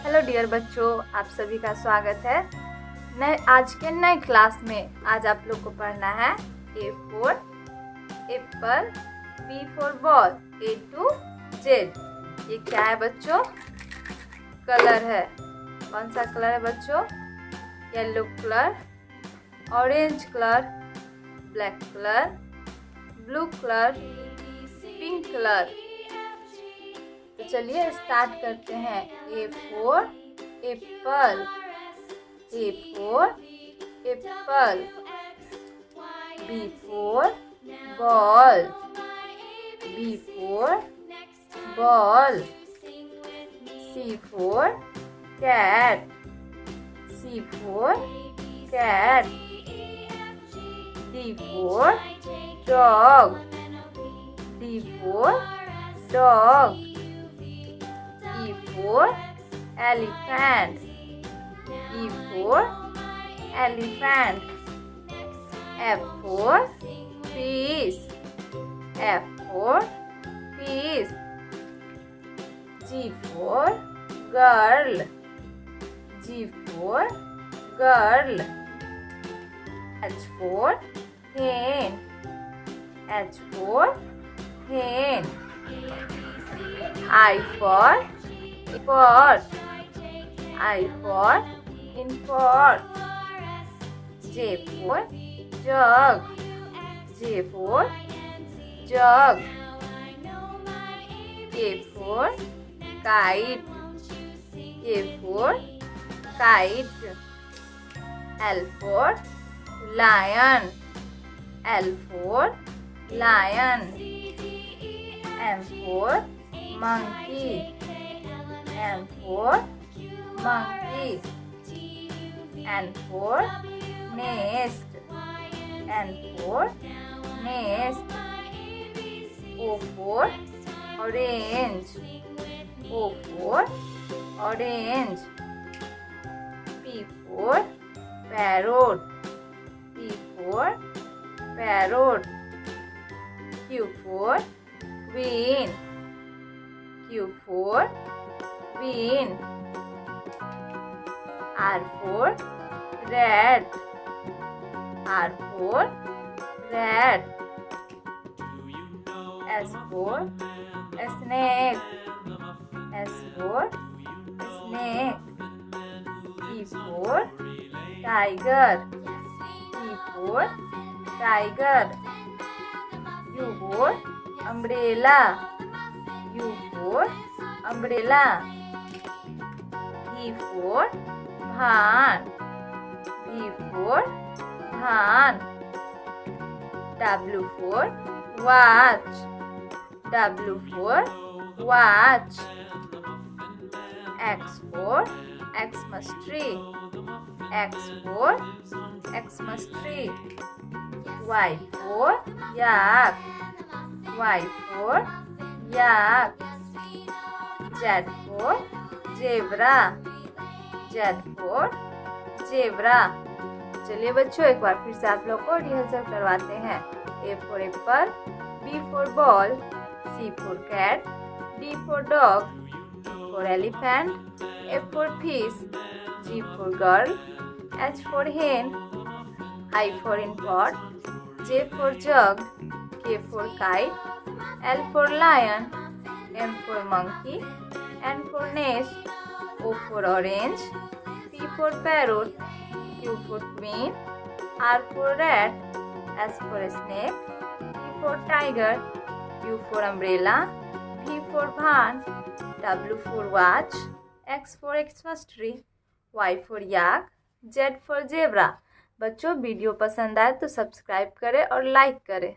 Hello dear बच्चों, आप सभी का स्वागत है आज के नए क्लास में। आज आप लोग को पढ़ना है A for Apple, B for ball, A to Z। ये क्या है बच्चों? कलर है। कौन सा कलर है बच्चों? Yellow colour, orange colour, black colour, blue colour, pink colour. तो चलिए स्टार्ट करते हैं। A for Apple, A for Apple, B for ball, B for ball, C for cat, C for cat, D for dog, D for dog, E for elephant, E for elephant, F for fish, F for fish, G for girl, G for girl, H for hen, H for hen, I for pot, I for in pot, J for jug, J for jug, K for kite, K for kite, L for lion, L for lion, M for monkey, M for monkey, N for nest, N for nest, O for orange, O for orange, P for parrot, P for parrot, Q for queen, Q for queen, R for rat, R for rat, S for snake, S for snake, T for tiger, T for tiger, U for umbrella, U for umbrella, V for van, V for van, W for watch, W for watch, X for Xmas tree, X for Xmas tree, Y for yak, Y for yak, Z for zebra, Z for zebra। चलिए बच्चों, एक बार फिर से आप लोग को rehearsal करवाते हैं। A for Apple, B for ball, C for cat, D for dog, E for elephant, F for fish, G for girl, H for hen, I for in pot, J for jug, K for kite, L for lion, M for monkey, N for nest, O for orange, P for parrot, Q for queen, R for rat, S for snake, T for tiger, U for umbrella, V for van, W for watch, X for Xmas tree, Y for yak, Z for zebra। बच्चों, video पसंद आए तो subscribe करें और like करें।